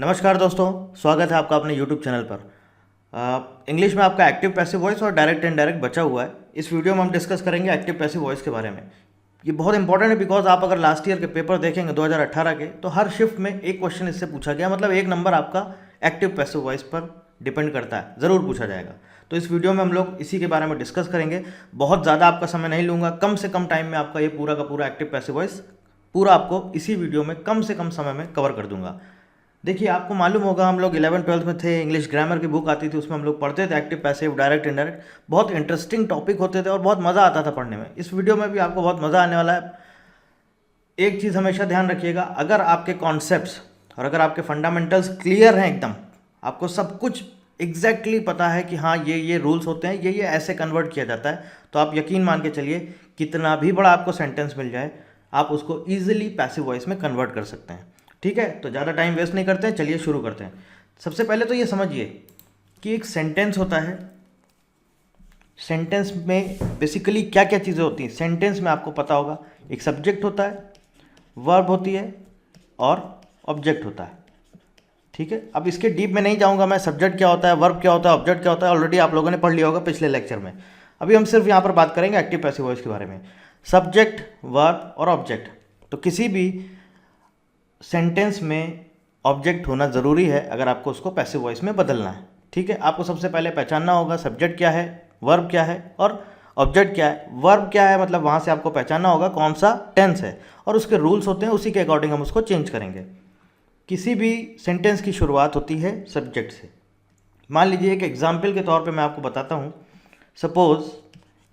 नमस्कार दोस्तों, स्वागत है आपका अपने YouTube चैनल पर। इंग्लिश में आपका एक्टिव पैसिव वॉइस और डायरेक्ट इनडायरेक्ट बचा हुआ है। इस वीडियो में हम डिस्कस करेंगे एक्टिव पैसिव वॉइस के बारे में। ये बहुत इंपॉर्टेंट है बिकॉज आप अगर लास्ट ईयर के पेपर देखेंगे 2018 के, तो हर शिफ्ट में एक क्वेश्चन इससे पूछा गया, मतलब एक नंबर आपका एक्टिव पैसिव वॉइस पर डिपेंड करता है, ज़रूर पूछा जाएगा। तो इस वीडियो में हम लोग इसी के बारे में डिस्कस करेंगे। बहुत ज़्यादा आपका समय नहीं लूँगा, कम से कम टाइम में आपका ये पूरा का पूरा एक्टिव पैसिव वॉइस पूरा आपको इसी वीडियो में कम से कम समय में कवर कर दूंगा। देखिए, आपको मालूम होगा हम लोग 11th-12th में थे, इंग्लिश ग्रामर की बुक आती थी, उसमें हम लोग पढ़ते थे एक्टिव पैसिव डायरेक्ट इनडायरेक्ट। बहुत इंटरेस्टिंग टॉपिक होते थे और बहुत मज़ा आता था पढ़ने में। इस वीडियो में भी आपको बहुत मज़ा आने वाला है। एक चीज़ हमेशा ध्यान रखिएगा, अगर आपके कॉन्सेप्ट्स और अगर आपके फंडामेंटल्स क्लियर हैं एकदम, आपको सब कुछ एग्जैक्टली पता है कि हाँ ये रूल्स होते हैं, ये ऐसे कन्वर्ट किया जाता है, तो आप यकीन मान के चलिए कितना भी बड़ा आपको सेंटेंस मिल जाए, आप उसको ईजिली पैसिव वॉइस में कन्वर्ट कर सकते हैं। ठीक है, तो ज़्यादा टाइम वेस्ट नहीं करते हैं, चलिए शुरू करते हैं। सबसे पहले तो ये समझिए कि एक सेंटेंस होता है, सेंटेंस में बेसिकली क्या क्या चीज़ें होती हैं। सेंटेंस में आपको पता होगा एक सब्जेक्ट होता है, वर्ब होती है और ऑब्जेक्ट होता है। ठीक है, अब इसके डीप में नहीं जाऊंगा मैं, सब्जेक्ट क्या होता है, वर्ब क्या होता है, ऑब्जेक्ट क्या होता है, ऑलरेडी आप लोगों ने पढ़ लिया होगा पिछले लेक्चर में। अभी हम सिर्फ यहाँ पर बात करेंगे एक्टिव पैसिव वॉइस के बारे में। सब्जेक्ट, वर्ब और ऑब्जेक्ट, तो किसी भी सेंटेंस में ऑब्जेक्ट होना ज़रूरी है अगर आपको उसको पैसिव वॉइस में बदलना है। ठीक है, आपको सबसे पहले पहचानना होगा सब्जेक्ट क्या है, वर्ब क्या है और ऑब्जेक्ट क्या है। वर्ब क्या है मतलब वहाँ से आपको पहचानना होगा कौन सा टेंस है और उसके रूल्स होते हैं, उसी के अकॉर्डिंग हम उसको चेंज करेंगे। किसी भी सेंटेंस की शुरुआत होती है सब्जेक्ट से। मान लीजिए एक एग्जाम्पल के तौर पे मैं आपको बताता हूँ। सपोज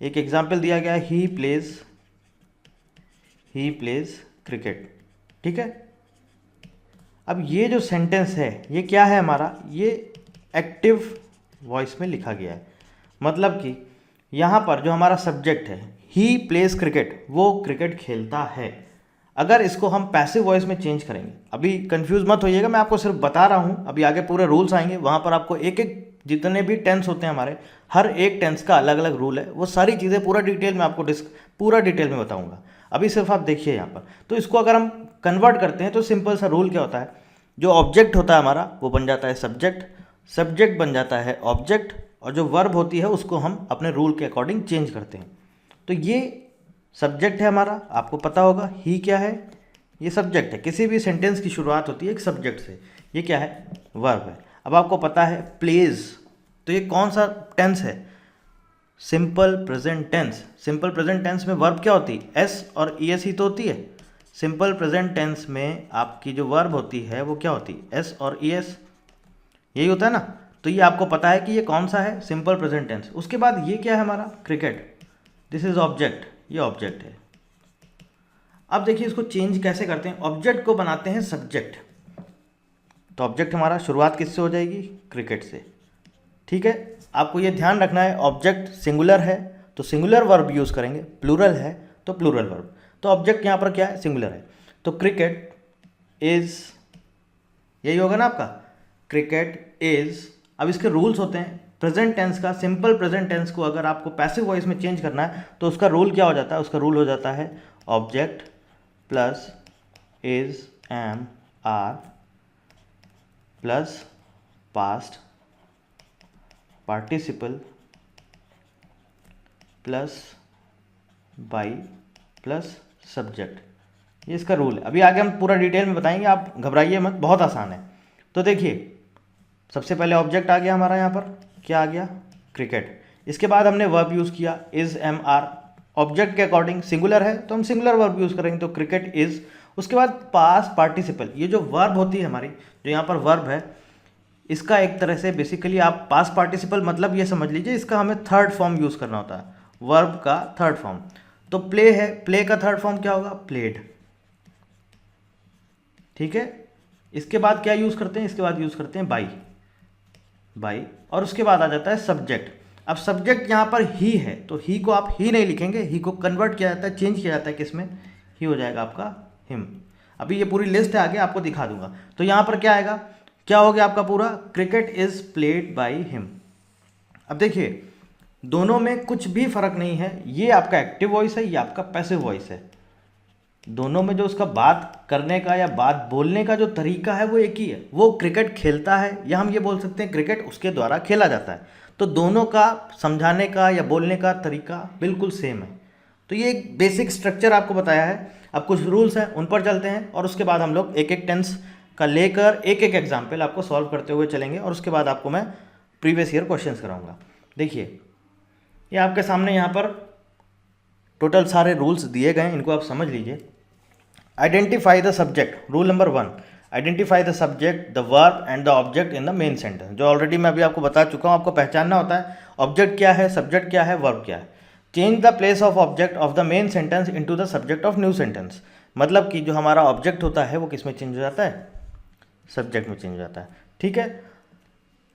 एक एग्जाम्पल दिया गया है, ही प्लेज क्रिकेट। ठीक है, अब ये जो सेंटेंस है ये क्या है हमारा, ये एक्टिव वॉइस में लिखा गया है। मतलब कि यहाँ पर जो हमारा सब्जेक्ट है ही प्लेज क्रिकेट, वो क्रिकेट खेलता है। अगर इसको हम पैसिव वॉइस में चेंज करेंगे, अभी कंफ्यूज मत होइएगा, मैं आपको सिर्फ बता रहा हूँ, अभी आगे पूरे रूल्स आएंगे, वहाँ पर आपको एक एक जितने भी टेंस होते हैं हमारे, हर एक टेंस का अलग अलग रूल है, वो सारी चीज़ें पूरा डिटेल में आपको पूरा डिटेल में बताऊँगा। अभी सिर्फ आप देखिए यहाँ पर, तो इसको अगर हम कन्वर्ट करते हैं तो सिंपल सा रूल क्या होता है, जो ऑब्जेक्ट होता है हमारा वो बन जाता है सब्जेक्ट, सब्जेक्ट बन जाता है ऑब्जेक्ट, और जो वर्ब होती है उसको हम अपने रूल के अकॉर्डिंग चेंज करते हैं। तो ये सब्जेक्ट है हमारा, आपको पता होगा ही क्या है, ये सब्जेक्ट है। किसी भी सेंटेंस की शुरुआत होती है एक सब्जेक्ट से, ये क्या है, वर्ब है। अब आपको पता है प्लेज, तो ये कौन सा टेंस है, simple present tense. Simple present tense में वर्ब क्या होती है, एस और ई एस ही तो होती है। सिंपल प्रेजेंट टेंस में आपकी जो वर्ब होती है वो क्या होती है, एस और ई एस, यही होता है ना। तो ये आपको पता है कि ये कौन सा है, सिंपल प्रेजेंट टेंस। उसके बाद ये क्या है हमारा, क्रिकेट, दिस इज ऑब्जेक्ट, ये ऑब्जेक्ट है। अब देखिए इसको चेंज कैसे करते हैं, ऑब्जेक्ट को बनाते हैं सब्जेक्ट, तो ऑब्जेक्ट हमारा शुरुआत किससे हो जाएगी, क्रिकेट से। ठीक है, आपको ये ध्यान रखना है, ऑब्जेक्ट सिंगुलर है तो सिंगुलर वर्ब यूज़ करेंगे, प्लूरल है तो प्लूरल वर्ब। तो ऑब्जेक्ट यहाँ पर क्या है, सिंगुलर है, तो क्रिकेट इज, यही होगा ना आपका, क्रिकेट इज। अब इसके रूल्स होते हैं, प्रेजेंट टेंस का, सिंपल प्रेजेंट टेंस को अगर आपको पैसिव वॉइस में चेंज करना है तो उसका रूल क्या हो जाता है, उसका रूल हो जाता है object plus is am are plus past participle plus by plus subject. ये इसका रूल है। अभी आगे हम पूरा डिटेल में बताएंगे, आप घबराइए मत, बहुत आसान है। तो देखिए सबसे पहले ऑब्जेक्ट आ गया हमारा, यहाँ पर क्या आ गया, क्रिकेट। इसके बाद हमने वर्ब यूज़ किया इज एम आर, ऑब्जेक्ट के अकॉर्डिंग सिंगुलर है तो हम सिंगुलर वर्ब यूज़ करेंगे, तो क्रिकेट इज। उसके बाद पास्ट पार्टिसिपल, ये जो वर्ब होती है हमारी, जो यहाँ पर वर्ब है, इसका एक तरह से बेसिकली आप पास्ट पार्टिसिपल मतलब ये समझ लीजिए, इसका हमें थर्ड फॉर्म यूज़ करना होता है, वर्ब का थर्ड फॉर्म। तो प्ले है, प्ले का थर्ड फॉर्म क्या होगा, प्लेड। ठीक है, इसके बाद क्या यूज़ करते हैं, इसके बाद यूज़ करते हैं बाई, और उसके बाद आ जाता है सब्जेक्ट। अब सब्जेक्ट यहाँ पर ही है तो ही को आप ही नहीं लिखेंगे, ही को कन्वर्ट किया जाता है, चेंज किया जाता है, किसमें, ही हो जाएगा आपका हिम। अभी ये पूरी लिस्ट है, आगे आपको दिखा दूंगा। तो यहाँ पर क्या आएगा, क्या हो गया आपका पूरा, cricket is played by him. अब देखिए दोनों में कुछ भी फर्क नहीं है, ये आपका एक्टिव वॉइस है, ये आपका पैसिव वॉइस है। दोनों में जो उसका बात करने का या बात बोलने का जो तरीका है वो एक ही है। वो क्रिकेट खेलता है, या हम ये बोल सकते हैं क्रिकेट उसके द्वारा खेला जाता है। तो दोनों का समझाने का या बोलने का तरीका बिल्कुल सेम है। तो ये एक बेसिक स्ट्रक्चर आपको बताया है। अब कुछ रूल्स हैं उन पर चलते हैं, और उसके बाद हम लोग एक एक टेंस का लेकर एक एक एग्जाम्पल आपको सॉल्व करते हुए चलेंगे, और उसके बाद आपको मैं प्रीवियस ईयर क्वेश्चंस कराऊंगा। देखिए, ये आपके सामने यहाँ पर टोटल सारे रूल्स दिए गए हैं, इनको आप समझ लीजिए। Identify the subject, rule number 1, identify the subject, the verb and the object in the main sentence. जो ऑलरेडी मैं अभी आपको बता चुका हूँ, आपको पहचानना होता है ऑब्जेक्ट क्या है, सब्जेक्ट क्या है, वर्ब क्या है। Change the place of object of the main sentence into the subject of new sentence. मतलब कि जो हमारा ऑब्जेक्ट होता है वो किस में चेंज हो जाता है, सब्जेक्ट में चेंज हो जाता है। ठीक है,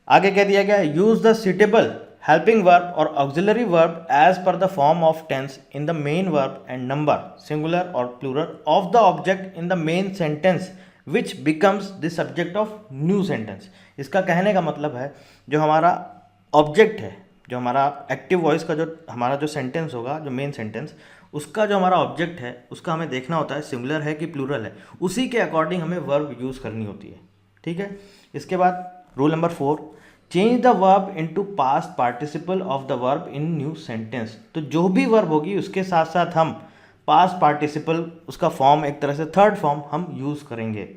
आगे कह दिया गया है, use the suitable helping verb और auxiliary verb as per the form of tense in the main verb and number singular और plural of the object in the main sentence which becomes the subject of new sentence. इसका कहने का मतलब है, जो हमारा object है, जो हमारा एक्टिव वॉइस का जो हमारा जो सेंटेंस होगा, जो मेन सेंटेंस, उसका जो हमारा ऑब्जेक्ट है उसका हमें देखना होता है सिंगुलर है कि प्लूरल है, उसी के अकॉर्डिंग हमें वर्ब यूज़ करनी होती है। ठीक है, इसके बाद rule number 4, change the verb into past participle of the verb in new sentence. तो जो भी वर्ब होगी उसके साथ साथ हम पास्ट पार्टिसिपल, उसका फॉर्म एक तरह से थर्ड फॉर्म हम यूज़ करेंगे।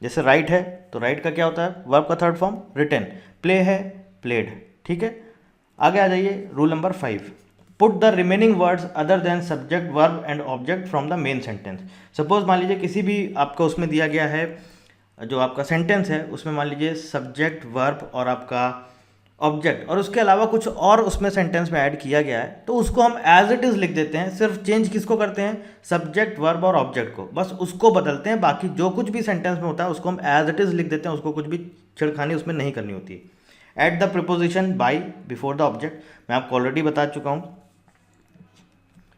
जैसे राइट है तो राइट का क्या होता है, वर्ब का थर्ड फॉर्म रिटन। प्ले है, प्लेड। ठीक है, आगे आ जाइए, rule number 5, put the remaining words other than subject verb and object from the main sentence. Suppose मान लीजिए किसी भी आपको उसमें दिया गया है, जो आपका सेंटेंस है उसमें मान लीजिए सब्जेक्ट वर्ब और आपका ऑब्जेक्ट, और उसके अलावा कुछ और उसमें सेंटेंस में ऐड किया गया है, तो उसको हम एज इट इज़ लिख देते हैं। सिर्फ चेंज किसको करते हैं, सब्जेक्ट वर्ब और ऑब्जेक्ट को, बस उसको बदलते हैं। बाकी जो कुछ भी सेंटेंस में होता है उसको हम एज इट इज़ लिख देते हैं, उसको कुछ भी छिड़खानी उसमें नहीं करनी होती है। At the preposition by before the object, मैं आपको ऑलरेडी बता चुका हूँ।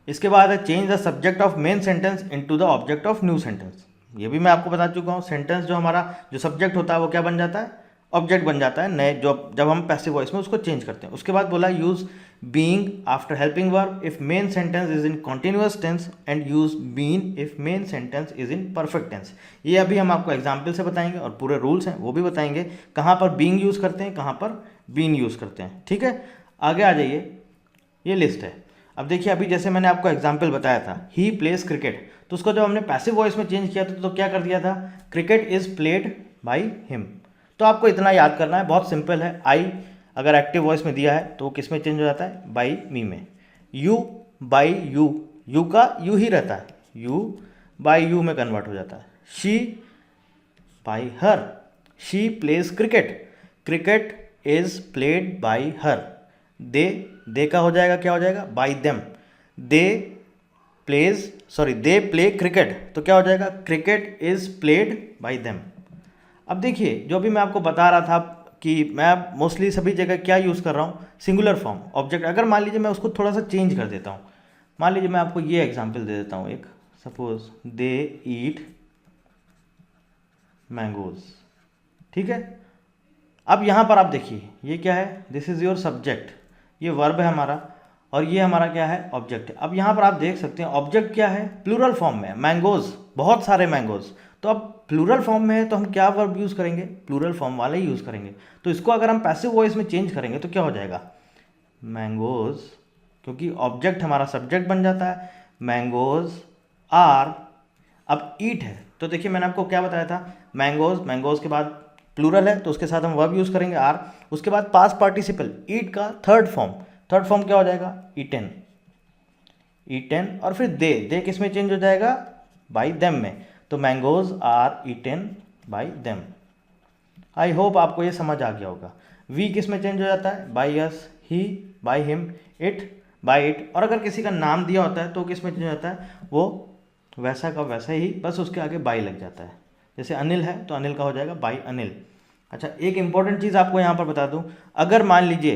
इसके बाद है change the subject of main sentence into the object of new sentence. ये भी मैं आपको बता चुका हूँ। सेंटेंस जो हमारा जो सब्जेक्ट होता है वो क्या बन जाता है, ऑब्जेक्ट बन जाता है नए, जो जब हम पैसिव वॉइस में उसको चेंज करते हैं। उसके बाद बोला use being after helping verb if main sentence is in continuous tense and use been if main sentence is in perfect tense. ये अभी हम आपको एग्जाम्पल से बताएंगे, और पूरे रूल्स हैं वो भी बताएंगे, कहाँ पर बीइंग यूज़ करते हैं, कहाँ पर बीन यूज़ करते हैं। ठीक है, आगे आ जाइए, ये लिस्ट है। अब देखिए, अभी जैसे मैंने आपको एग्जाम्पल बताया था, ही प्लेस क्रिकेट, तो उसको जब हमने पैसिव वॉइस में चेंज किया था तो क्या कर दिया था, cricket is played by him. तो आपको इतना याद करना है, बहुत सिंपल है। आई अगर एक्टिव वॉइस में दिया है तो वो किस में चेंज हो जाता है, बाई मी में। यू बाई यू, यू का यू ही रहता है, यू बाई यू में कन्वर्ट हो जाता है। She by her, she plays cricket, cricket is played by her. They का हो जाएगा, क्या हो जाएगा, by them. They play cricket, तो क्या हो जाएगा, cricket is played by them. अब देखिए, जो भी मैं आपको बता रहा था कि मैं मोस्टली सभी जगह क्या यूज़ कर रहा हूँ, सिंगुलर फॉर्म ऑब्जेक्ट। अगर मान लीजिए मैं उसको थोड़ा सा चेंज कर देता हूँ, मान लीजिए मैं आपको ये एग्जांपल दे देता हूँ एक, सपोज दे ईट मैंगोज। ठीक है, अब यहाँ पर आप देखिए, ये क्या है, दिस इज़ योर सब्जेक्ट, ये वर्ब है हमारा, और ये हमारा क्या है, ऑब्जेक्ट है। अब यहाँ पर आप देख सकते हैं ऑब्जेक्ट क्या है, प्लूरल फॉर्म में, मैंगोज, बहुत सारे मैंगोज। तो अब प्लूरल फॉर्म में है तो हम क्या वर्ब यूज़ करेंगे, प्लूरल फॉर्म वाले ही यूज़ करेंगे। तो इसको अगर हम पैसिव वॉइस में चेंज करेंगे तो क्या हो जाएगा, मैंगोज, क्योंकि ऑब्जेक्ट हमारा सब्जेक्ट बन जाता है, मैंगोज आर, अब ईट है तो देखिए मैंने आपको क्या बताया था, मैंगोज, मैंगोज के बाद प्लूरल है तो उसके साथ हम वर्ब यूज़ करेंगे आर। उसके बाद पास्ट पार्टिसिपल, ईट का थर्ड फॉर्म क्या हो जाएगा, ईटेन, ईटेन, और फिर दे किस में चेंज हो जाएगा, बाई देम में। तो mangoes are eaten by them. I hope आपको ये समझ आ गया होगा। वी किस में चेंज हो जाता है, by us, he by him, it by it, और अगर किसी का नाम दिया होता है तो किस में चेंज हो जाता है, वो वैसा का वैसा ही, बस उसके आगे बाई लग जाता है। जैसे अनिल है तो अनिल का हो जाएगा बाई अनिल। अच्छा, एक इंपॉर्टेंट चीज़ आपको यहाँ पर बता दूँ, अगर मान लीजिए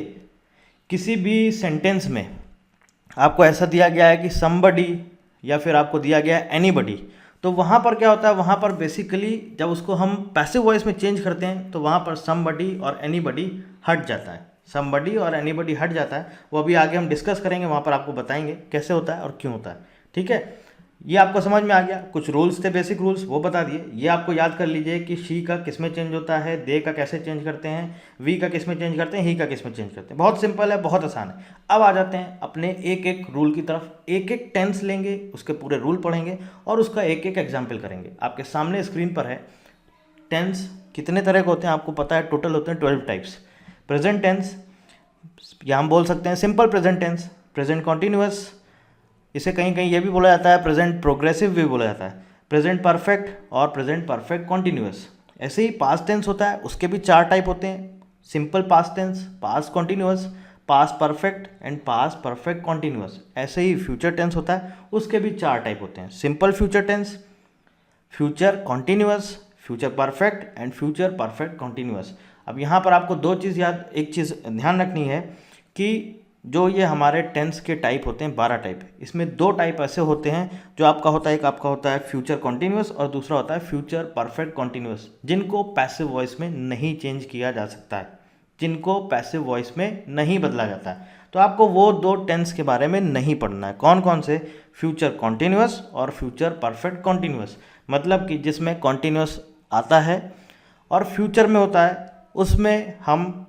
किसी भी सेंटेंस में आपको ऐसा दिया गया है कि समबडी, या फिर आपको दिया गया है एनीबडी, तो वहाँ पर क्या होता है, वहाँ पर बेसिकली जब उसको हम पैसिव वॉइस में चेंज करते हैं तो वहाँ पर समबडी और एनीबडी हट जाता है, समबडी और एनीबडी हट जाता है। वो अभी आगे हम डिस्कस करेंगे, वहाँ पर आपको बताएंगे कैसे होता है और क्यों होता है। ठीक है, ये आपको समझ में आ गया, कुछ रूल्स थे, बेसिक रूल्स वो बता दिए। ये आपको याद कर लीजिए कि शी का किस में चेंज होता है, दे का कैसे चेंज करते हैं, वी का किस में चेंज करते हैं, ही का किस में चेंज करते हैं। बहुत सिंपल है, बहुत आसान है। अब आ जाते हैं अपने एक एक रूल की तरफ। एक एक टेंस लेंगे, उसके पूरे रूल पढ़ेंगे और उसका एक एक एग्जाम्पल करेंगे। आपके सामने स्क्रीन पर है। टेंस कितने तरह के होते हैं आपको पता है, टोटल होते हैं 12 टाइप्स। प्रेजेंट टेंस, या हम बोल सकते हैं simple present tense, present continuous, इसे कहीं कहीं ये भी बोला जाता है प्रेजेंट प्रोग्रेसिव भी बोला जाता है, प्रेजेंट परफेक्ट और प्रेजेंट परफेक्ट कॉन्टिन्यूअस। ऐसे ही पास्ट टेंस होता है, उसके भी 4 टाइप होते हैं, simple past tense, past continuous, past perfect and past perfect continuous. ऐसे ही फ्यूचर टेंस होता है, उसके भी 4 टाइप होते हैं, simple future tense, future continuous, future perfect and future perfect continuous. अब यहाँ पर आपको एक चीज़ ध्यान रखनी है कि जो ये हमारे टेंस के टाइप होते हैं 12 टाइप, इसमें 2 टाइप ऐसे होते हैं जो आपका होता है, एक आपका होता है फ्यूचर कॉन्टिन्यूअस और दूसरा होता है फ्यूचर परफेक्ट कॉन्टिन्यूअस, जिनको पैसिव वॉइस में नहीं चेंज किया जा सकता है, जिनको पैसिव वॉइस में नहीं बदला जाता है। तो आपको वो 2 टेंस के बारे में नहीं पढ़ना है। कौन कौन से? फ्यूचर कॉन्टिन्यूअस और फ्यूचर परफेक्ट कॉन्टिन्यूअस। मतलब कि जिसमें कॉन्टिन्यूअस आता है और फ्यूचर में होता है, उसमें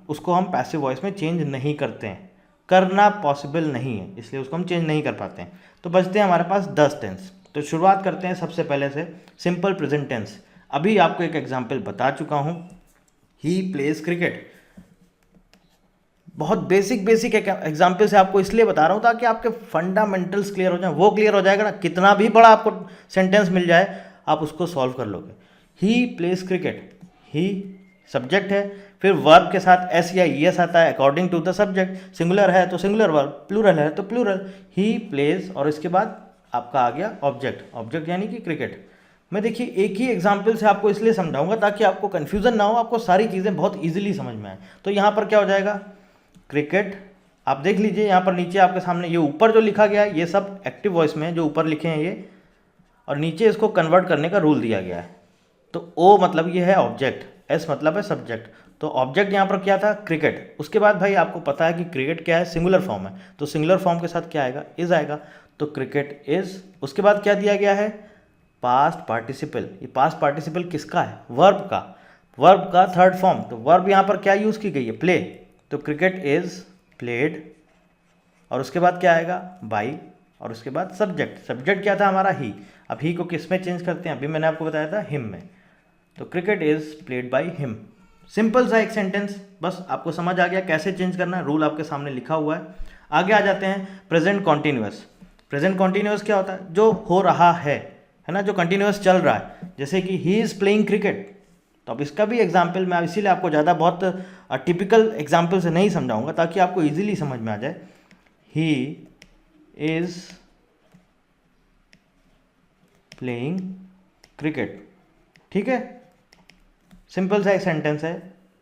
उसको हम पैसिव वॉइस में चेंज नहीं करते हैं, करना पॉसिबल नहीं है, इसलिए उसको हम चेंज नहीं कर पाते हैं। तो बचते हैं हमारे पास 10 टेंस। तो शुरुआत करते हैं सबसे पहले से सिंपल प्रेजेंट टेंस। अभी आपको एक एग्जांपल बता चुका हूं, ही प्लेज क्रिकेट। बहुत बेसिक एग्जाम्पल से आपको इसलिए बता रहा हूँ ताकि आपके फंडामेंटल्स क्लियर हो जाए। वो क्लियर हो जाएगा ना, कितना भी बड़ा आपको सेंटेंस मिल जाए आप उसको सॉल्व कर लोगे। He plays cricket, he subject है, फिर वर्ब के साथ एस या ईएस आता है according to the subject. Singular है तो सिंगुलर वर्ब, प्लूरल है तो प्लूरल। ही प्लेज और इसके बाद आपका आ गया ऑब्जेक्ट, ऑब्जेक्ट यानी कि क्रिकेट। मैं देखिए एक ही एग्जाम्पल से आपको इसलिए समझाऊंगा ताकि आपको कन्फ्यूजन ना हो, आपको सारी चीज़ें बहुत ईजिली समझ में आए। तो यहाँ पर क्या हो जाएगा, क्रिकेट। आप देख लीजिए यहाँ पर नीचे आपके सामने ये ऊपर जो लिखा गया है ये सब एक्टिव वॉइस में है, जो ऊपर लिखे हैं ये, और नीचे इसको कन्वर्ट करने का रूल दिया गया है। तो ओ मतलब ये है ऑब्जेक्ट, एस मतलब है सब्जेक्ट। तो ऑब्जेक्ट यहाँ पर क्या था, क्रिकेट। उसके बाद भाई आपको पता है कि क्रिकेट क्या है, सिंगुलर फॉर्म है, तो सिंगुलर फॉर्म के साथ क्या आएगा, इज आएगा। तो क्रिकेट इज। उसके बाद क्या दिया गया है, पास्ट पार्टिसिपल। ये पास्ट पार्टिसिपल किसका है, वर्ब का, वर्ब का थर्ड फॉर्म। तो वर्ब यहाँ पर क्या यूज़ की गई है, प्ले। तो क्रिकेट इज प्लेड, और उसके बाद क्या आएगा, बाई, और उसके बाद सब्जेक्ट। सब्जेक्ट क्या था हमारा, ही। अब ही को किस में चेंज करते हैं, अभी मैंने आपको बताया था हिम में। तो cricket is played by him. Simple सा एक सेंटेंस, बस आपको समझ आ गया कैसे चेंज करना है, रूल आपके सामने लिखा हुआ है। आगे आ जाते हैं प्रेजेंट कॉन्टिन्यूअस। प्रेजेंट कॉन्टिन्यूअस क्या होता है, जो हो रहा है ना, जो कंटिन्यूअस चल रहा है। जैसे कि ही इज़ प्लेइंग क्रिकेट, तो अब इसका भी एग्जाम्पल मैं इसीलिए आपको ज़्यादा बहुत टिपिकल एग्जाम्पल से नहीं समझाऊंगा ताकि आपको इजीली समझ में आ जाए। ही इज़ प्लेइंग क्रिकेट, ठीक है। सिंपल सा एक सेंटेंस है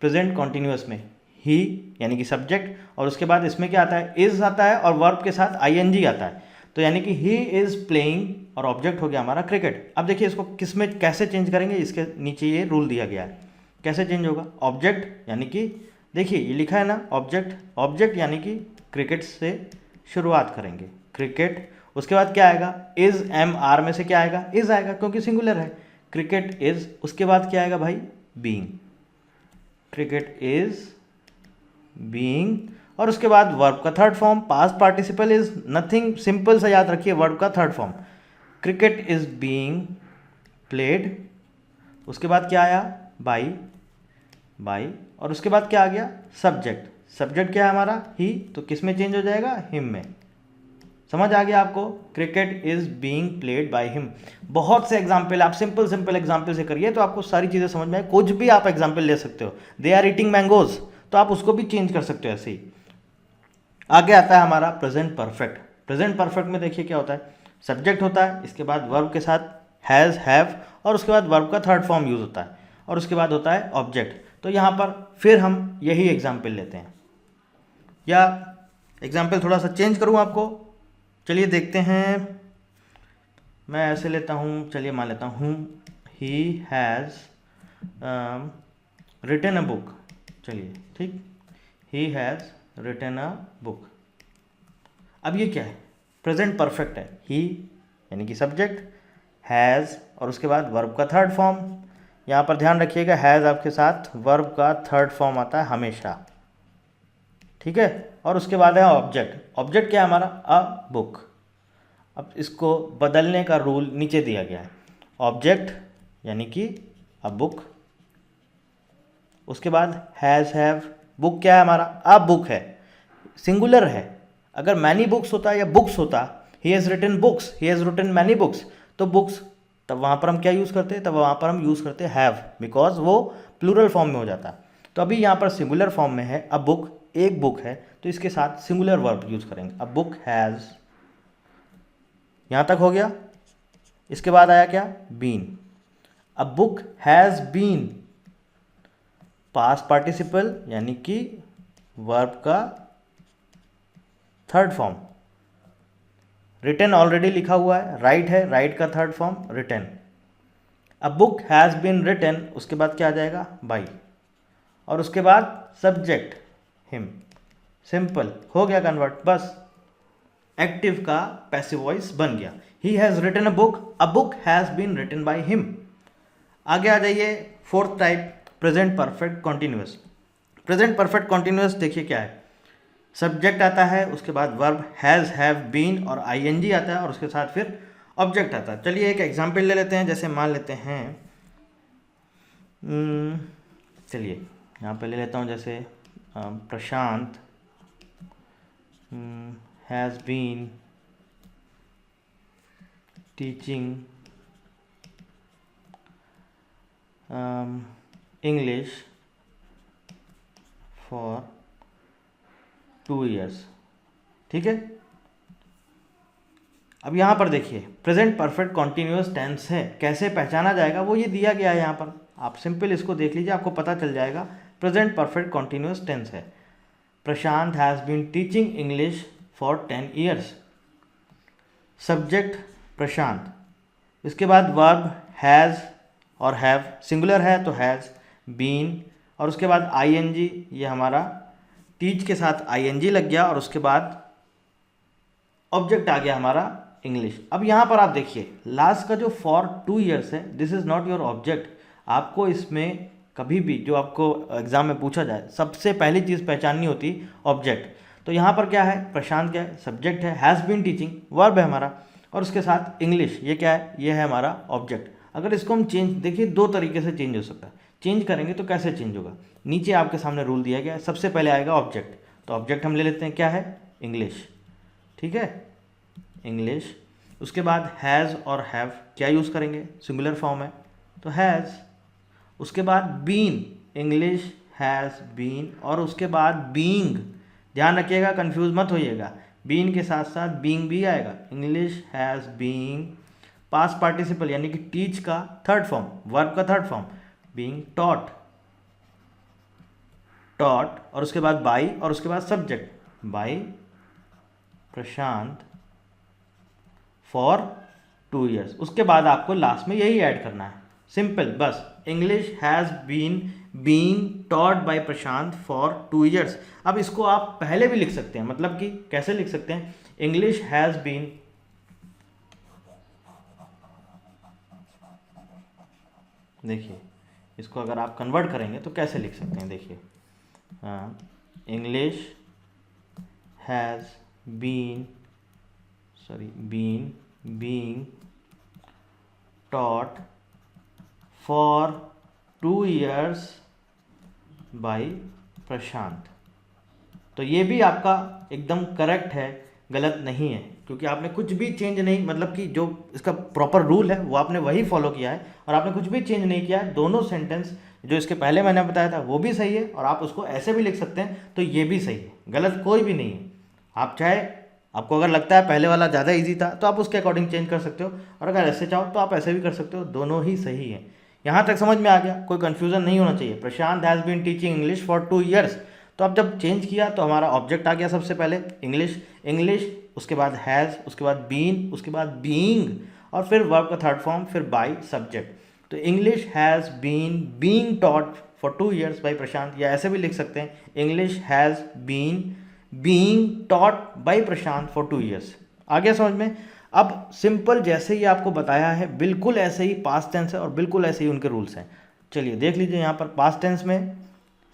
प्रेजेंट कॉन्टिन्यूअस में, ही यानी कि सब्जेक्ट, और उसके बाद इसमें क्या आता है, इज आता है, और वर्ब के साथ आईएनजी आता है। तो यानी कि ही इज प्लेइंग और ऑब्जेक्ट हो गया हमारा क्रिकेट। अब देखिए इसको किस में कैसे चेंज करेंगे, इसके नीचे ये रूल दिया गया है कैसे चेंज होगा। ऑब्जेक्ट यानी कि देखिए ये लिखा है ना ऑब्जेक्ट, ऑब्जेक्ट यानी कि क्रिकेट से शुरुआत करेंगे, क्रिकेट। उसके बाद क्या आएगा, इज, एम आर में से क्या आएगा, इज आएगा क्योंकि सिंगुलर है, क्रिकेट इज। उसके बाद क्या आएगा भाई, बीइंग, क्रिकेट इज बीइंग। और उसके बाद वर्ब का third form, past participle is nothing, simple सा याद रखिए, वर्ब का third form, cricket is being played. उसके बाद क्या आया, बाई, बाई, और उसके बाद क्या आ गया, सब्जेक्ट। सब्जेक्ट क्या है हमारा, ही, तो किस में चेंज हो जाएगा, हिम में। समझ आ गया आपको, cricket is being played by him. बहुत से एग्जाम्पल आप सिंपल एग्जाम्पल से करिए तो आपको सारी चीज़ें समझ में आए। कुछ भी आप एग्जाम्पल ले सकते हो, दे आर ईटिंग मैंगोज, तो आप उसको भी चेंज कर सकते हो ऐसे ही। आगे आता है हमारा प्रेजेंट परफेक्ट। प्रेजेंट परफेक्ट में देखिए क्या होता है, सब्जेक्ट होता है, इसके बाद वर्ब के साथ हैज़, हैव, और उसके बाद वर्ब का थर्ड फॉर्म यूज होता है, और उसके बाद होता है ऑब्जेक्ट। तो यहाँ पर फिर हम यही एग्जाम्पल लेते हैं, या एग्जाम्पल थोड़ा सा चेंज करूँ आपको, चलिए देखते हैं। मैं ऐसे लेता हूँ, चलिए मान लेता हूँ he has written a book, चलिए ठीक, he has written a book. अब ये क्या है, प्रेजेंट परफेक्ट है, ही यानी कि सब्जेक्ट, हैज़ और उसके बाद वर्ब का थर्ड फॉर्म। यहाँ पर ध्यान रखिएगा, हैज़ आपके साथ वर्ब का थर्ड फॉर्म आता है हमेशा, ठीक है। और उसके बाद है ऑब्जेक्ट। ऑब्जेक्ट क्या है हमारा? अ बुक। अब इसको बदलने का रूल नीचे दिया गया है। ऑब्जेक्ट यानी कि अ बुक, उसके बाद हैज़ हैव। बुक क्या है हमारा? अ बुक है, सिंगुलर है। अगर मैनी बुक्स होता या बुक्स होता, he has written books, he has written many books, तो बुक्स, तब वहाँ पर हम क्या यूज़ करते हैं? तब वहाँ पर हम यूज़ करते हैं हैव, बिकॉज वो प्लूरल फॉर्म में हो जाता। तो अभी यहाँ पर सिंगुलर फॉर्म में है, अ बुक, एक बुक है, तो इसके साथ सिंगुलर वर्ब यूज़ करेंगे। अ बुक हैज़, यहाँ तक हो गया। इसके बाद आया क्या? Been. A book has been, past participle यानी कि वर्ब का थर्ड फॉर्म। रिटन ऑलरेडी लिखा हुआ है, राइट है, राइट का third form written. A book has been written, उसके बाद क्या आ जाएगा? बाई, और उसके बाद सब्जेक्ट हिम। सिंपल, हो गया कन्वर्ट, बस एक्टिव का पैसिव वॉइस बन गया। He has written a book has been written by him. आगे आ जाइए, fourth type, present perfect continuous. Present perfect continuous देखिए क्या है, सब्जेक्ट आता है, उसके बाद वर्ब हैज़ हैव बीन और आईएनजी आता है, और उसके साथ फिर ऑब्जेक्ट आता है। चलिए एक एग्जांपल ले लेते हैं, जैसे मान लेते हैं, चलिए यहाँ पे ले लेता हूँ, जैसे Prashant has been teaching English for 2 years, ठीक है। अब यहाँ पर देखिए, प्रेजेंट परफेक्ट कॉन्टिन्यूअस टेंस है, कैसे पहचाना जाएगा वो ये दिया गया है यहाँ पर। आप सिंपल इसको देख लीजिए, आपको पता चल जाएगा। प्रेजेंट परफेक्ट कॉन्टिन्यूअस टेंस है, Prashant has been teaching English for 10 years। Subject Prashant, इसके बाद वर्ब हैज़ और हैव, सिंगुलर है तो हैज़ बीन, और उसके बाद आईएनजी, ये हमारा टीच के साथ आईएनजी लग गया, और उसके बाद ऑब्जेक्ट आ गया हमारा इंग्लिश। अब यहाँ पर आप देखिए, लास्ट का जो फॉर 2 years है, this is not your object. आपको इसमें कभी भी जो आपको एग्जाम में पूछा जाए, सबसे पहली चीज़ पहचाननी होती ऑब्जेक्ट। तो यहाँ पर क्या है? प्रशांत क्या है? सब्जेक्ट है, हैज़ बीन टीचिंग वर्ब है हमारा, और उसके साथ इंग्लिश, ये क्या है? ये है हमारा ऑब्जेक्ट। अगर इसको हम चेंज, देखिए 2 तरीके से चेंज हो सकता है। चेंज करेंगे तो कैसे चेंज होगा? नीचे आपके सामने रूल दिया गया है, सबसे पहले आएगा ऑब्जेक्ट, तो ऑब्जेक्ट हम ले लेते हैं, क्या है? इंग्लिश, ठीक है, इंग्लिश। उसके बाद हैज़ और हैव क्या यूज़ करेंगे? सिंगुलर फॉर्म है तो हैज़। उसके बाद बीन, इंग्लिश हैज़ बीन, और उसके बाद बीइंग, ध्यान रखिएगा, कंफ्यूज मत होइएगा, बीन के साथ साथ बीइंग भी आएगा। English has being, past participle यानी कि टीच का थर्ड फॉर्म, वर्ब का third form, being taught, taught, और उसके बाद बाई, और उसके बाद subject by Prashant for 2 years। उसके बाद आपको लास्ट में यही ऐड करना है, सिंपल, बस English has been being taught by Prashant for 2 years। अब इसको आप पहले भी लिख सकते हैं, मतलब कि कैसे लिख सकते हैं? इंग्लिश हैज़ बीन, देखिए इसको अगर आप कन्वर्ट करेंगे तो कैसे लिख सकते हैं, देखिए, English has been, being taught for 2 years by Prashant. तो ये भी आपका एकदम करेक्ट है, गलत नहीं है, क्योंकि आपने कुछ भी चेंज नहीं, मतलब कि जो इसका प्रॉपर रूल है वो आपने वही फॉलो किया है, और आपने कुछ भी चेंज नहीं किया है। दोनों सेंटेंस जो इसके पहले मैंने बताया था वो भी सही है, और आप उसको ऐसे भी लिख सकते हैं तो ये भी सही है, गलत कोई भी नहीं है। आप चाहे, आपको अगर लगता है पहले वाला ज़्यादा इजी था तो आप उसके अकॉर्डिंग चेंज कर सकते हो, और अगर ऐसे चाहो तो आप ऐसे भी कर सकते हो, दोनों ही सही है। यहाँ तक समझ में आ गया? कोई कन्फ्यूजन नहीं होना चाहिए। Prashant has been teaching English for 2 years, तो अब जब चेंज किया तो हमारा ऑब्जेक्ट आ गया सबसे पहले इंग्लिश, उसके बाद हैज़, उसके बाद बीन, उसके बाद बीइंग, और फिर वर्ब का थर्ड फॉर्म, फिर बाय सब्जेक्ट। तो English has been being taught for 2 years by Prashant, या ऐसे भी लिख सकते हैं, English has been being taught by Prashant for 2 years। आ गया समझ में? अब सिंपल जैसे ही आपको बताया है बिल्कुल ऐसे ही पास्ट टेंस है और बिल्कुल ऐसे ही उनके रूल्स हैं। चलिए देख लीजिए, यहाँ पर पास्ट टेंस में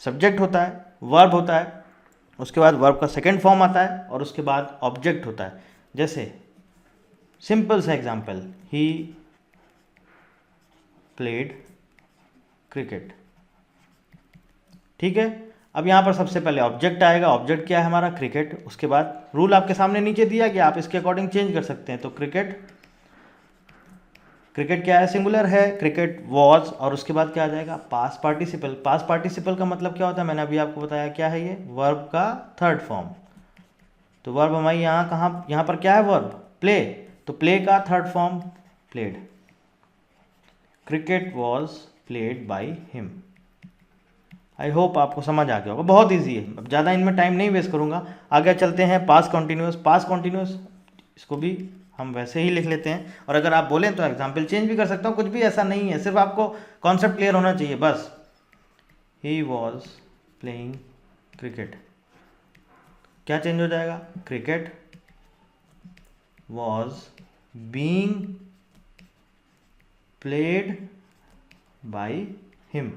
सब्जेक्ट होता है, वर्ब होता है, उसके बाद वर्ब का सेकेंड फॉर्म आता है और उसके बाद ऑब्जेक्ट होता है। जैसे सिंपल सा एग्जाम्पल, ही प्लेड क्रिकेट, ठीक है। अब यहाँ पर सबसे पहले ऑब्जेक्ट आएगा, ऑब्जेक्ट क्या है हमारा, क्रिकेट। उसके बाद रूल आपके सामने नीचे दिया गया, आप इसके अकॉर्डिंग चेंज कर सकते हैं। तो क्रिकेट, क्रिकेट क्या है, सिंगुलर है, क्रिकेट वॉज, और उसके बाद क्या आ जाएगा, पास्ट पार्टिसिपल। पास्ट पार्टिसिपल का मतलब क्या होता है, मैंने अभी आपको बताया क्या है, ये वर्ब का थर्ड फॉर्म। तो वर्ब हमारी यहाँ पर क्या है, वर्ब प्ले, तो प्ले का third form played. Cricket was played by him. I hope आपको समझ आ गया होगा, बहुत ईजी है, अब ज़्यादा इनमें टाइम नहीं वेस्ट करूँगा। आगे चलते हैं पास्ट कॉन्टिन्यूस। पास्ट कॉन्टिन्यूस इसको भी हम वैसे ही लिख लेते हैं, और अगर आप बोलें तो एग्जाम्पल चेंज भी कर सकता हूँ, कुछ भी ऐसा नहीं है, सिर्फ आपको कॉन्सेप्ट क्लियर होना चाहिए बस। ही वॉज प्लेइंग क्रिकेट, क्या चेंज हो जाएगा, cricket was being played by him.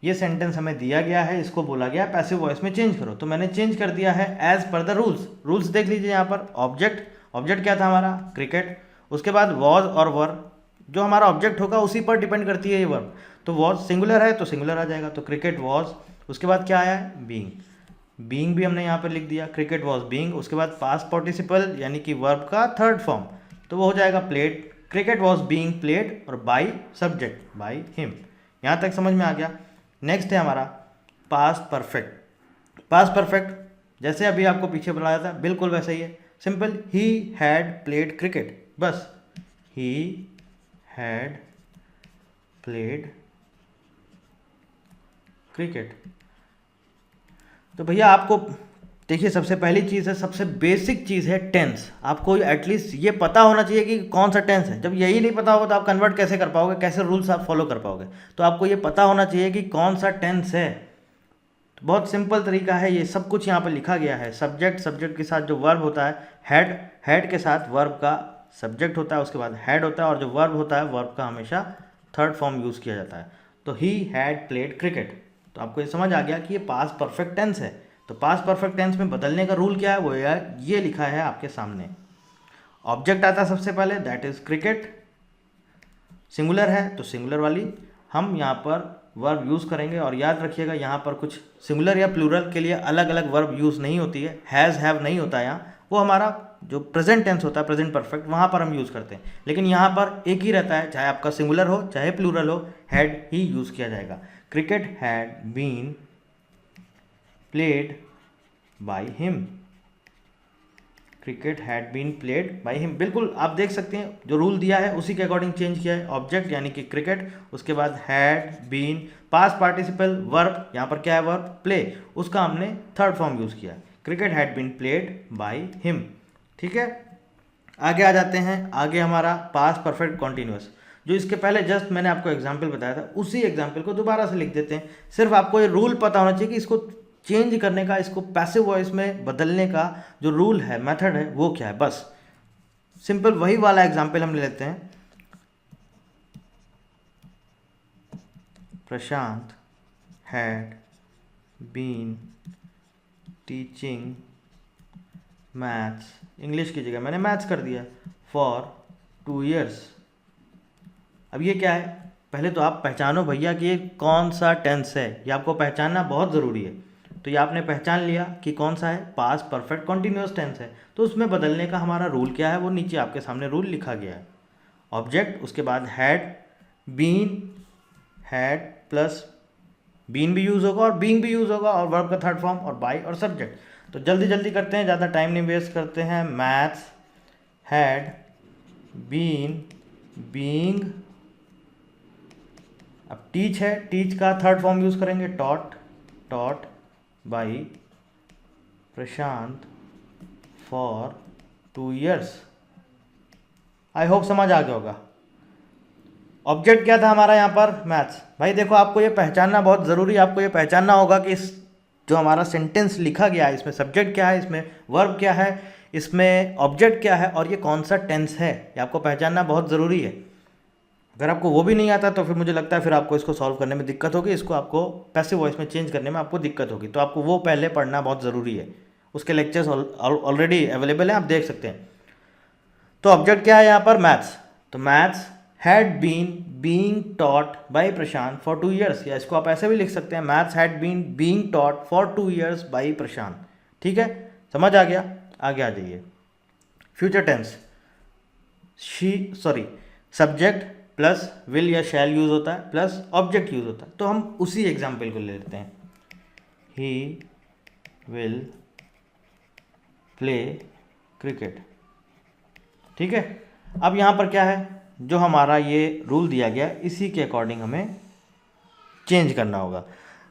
ये सेंटेंस हमें दिया गया है, इसको बोला गया है पैसिव वॉइस में चेंज करो, तो मैंने चेंज कर दिया है as per the rules. Rules देख लीजिए यहाँ पर, ऑब्जेक्ट, ऑब्जेक्ट क्या था हमारा, क्रिकेट। उसके बाद वॉज और वर्ब, जो हमारा ऑब्जेक्ट होगा उसी पर डिपेंड करती है ये वर्ब। तो वॉज सिंगुलर है तो सिंगुलर आ जाएगा, तो क्रिकेट वॉज। उसके बाद क्या आया है, बीइंग, बीइंग भी हमने यहाँ पर लिख दिया, क्रिकेट वॉज बीइंग। उसके बाद पास्ट पार्टिसिपल यानी कि वर्ब का थर्ड फॉर्म, तो वो हो जाएगा played, cricket was being played, और बाई सब्जेक्ट बाई हिम। यहाँ तक समझ में आ गया। नेक्स्ट है हमारा पास्ट परफेक्ट। पास्ट परफेक्ट जैसे अभी आपको पीछे बताया था बिल्कुल वैसे ही है, simple, he had played cricket, बस ही हैड प्लेड क्रिकेट। तो भैया आपको देखिए, सबसे पहली चीज़ है, सबसे बेसिक चीज़ है टेंस। आपको एटलीस्ट ये पता होना चाहिए कि कौन सा टेंस है। जब यही नहीं पता होगा तो आप कन्वर्ट कैसे कर पाओगे, कैसे रूल्स आप फॉलो कर पाओगे। तो आपको ये पता होना चाहिए कि कौन सा टेंस है। तो बहुत सिंपल तरीका है, ये सब कुछ यहाँ पर लिखा गया है। सब्जेक्ट, सब्जेक्ट के साथ जो वर्ब होता है, हेड, हेड के साथ वर्ब का सब्जेक्ट होता है, उसके बाद हेड होता है, और जो वर्ब होता है वर्ब का हमेशा थर्ड फॉर्म यूज़ किया जाता है। तो ही हैड प्लेड क्रिकेट, तो आपको ये समझ आ गया कि ये पास्ट परफेक्ट टेंस है। तो पास्ट परफेक्ट टेंस में बदलने का रूल क्या है, वो ये लिखा है आपके सामने। ऑब्जेक्ट आता है सबसे पहले, दैट इज क्रिकेट, सिंगुलर है तो सिंगुलर वाली हम यहाँ पर वर्ब यूज़ करेंगे। और याद रखिएगा यहाँ पर कुछ सिंगुलर या प्लूरल के लिए अलग अलग वर्ब यूज़ नहीं होती है, हैज़ हैव नहीं होता है यहाँ, वो हमारा जो प्रेजेंट टेंस होता है, प्रेजेंट परफेक्ट, वहाँ पर हम यूज़ करते हैं। लेकिन यहाँ पर एक ही रहता है, चाहे आपका सिंगुलर हो चाहे प्लूरल हो, हैड ही यूज़ किया जाएगा। Cricket had been played by him, cricket had been played by him. बिल्कुल आप देख सकते हैं जो रूल दिया है उसी के अकॉर्डिंग चेंज किया है। ऑब्जेक्ट यानी कि क्रिकेट, उसके बाद had been, past participle verb, यहाँ पर क्या है वर्ब प्ले, उसका हमने थर्ड फॉर्म यूज़ किया, cricket had been played by him. ठीक है, आगे आ जाते हैं। आगे हमारा पास्ट परफेक्ट कॉन्टिन्यूस, जो इसके पहले जस्ट मैंने आपको एग्जाम्पल बताया था, उसी एग्जाम्पल को दोबारा से लिख देते हैं। सिर्फ आपको ये रूल पता होना चाहिए कि इसको चेंज करने का, इसको पैसिव वॉइस में बदलने का जो रूल है, मेथड है, वो क्या है। बस सिंपल वही वाला एग्जाम्पल हम ले लेते हैं। Prashant had been teaching maths, English की जगह मैंने मैथ्स कर दिया, फॉर 2 years। अब ये क्या है, पहले तो आप पहचानो भैया कि ये कौन सा टेंस है, ये आपको पहचानना बहुत ज़रूरी है। तो ये आपने पहचान लिया कि कौन सा है, पास्ट परफेक्ट कॉन्टिन्यूस टेंस है। तो उसमें बदलने का हमारा रूल क्या है, वो नीचे आपके सामने रूल लिखा गया है। ऑब्जेक्ट, उसके बाद had been, had plus been भी यूज़ होगा और बीइंग भी यूज़ होगा, और वर्ब का थर्ड फॉर्म, और बाई और सब्जेक्ट। तो जल्दी जल्दी करते हैं, ज़्यादा टाइम नहीं वेस्ट करते हैं। मैथ्स हैड बीन बीइंग, अब टीच है, टीच का थर्ड फॉर्म यूज़ करेंगे, taught, taught by Prashant for 2 years। I hope समझ आ गया होगा। ऑब्जेक्ट क्या था हमारा यहाँ पर, मैथ्स। भाई देखो, आपको ये पहचानना बहुत ज़रूरी है, आपको ये पहचानना होगा कि इस जो हमारा सेंटेंस लिखा गया है इसमें सब्जेक्ट क्या है, इसमें वर्ब क्या है, इसमें ऑब्जेक्ट क्या है और ये कौन सा टेंस है, ये आपको पहचानना बहुत ज़रूरी है। अगर आपको वो भी नहीं आता तो फिर मुझे लगता है फिर आपको इसको सॉल्व करने में दिक्कत होगी, इसको आपको पैसिव वॉइस में चेंज करने में आपको दिक्कत होगी। तो आपको वो पहले पढ़ना बहुत ज़रूरी है, उसके लेक्चर्स ऑलरेडी अवेलेबल हैं, आप देख सकते हैं। तो ऑब्जेक्ट क्या है यहाँ पर, मैथ्स। तो maths had been being taught by Prashant for 2 years, या इसको आप ऐसे भी लिख सकते हैं, maths had been being taught for 2 years by Prashant. ठीक है, समझ आ गया। आगे आ जाइए, future tense, subject plus will या शैल यूज होता है प्लस ऑब्जेक्ट यूज होता है। तो हम उसी एग्जाम्पल को ले लेते हैं, ही विल प्ले क्रिकेट। ठीक है, अब यहाँ पर क्या है, जो हमारा ये रूल दिया गया है इसी के अकॉर्डिंग हमें चेंज करना होगा।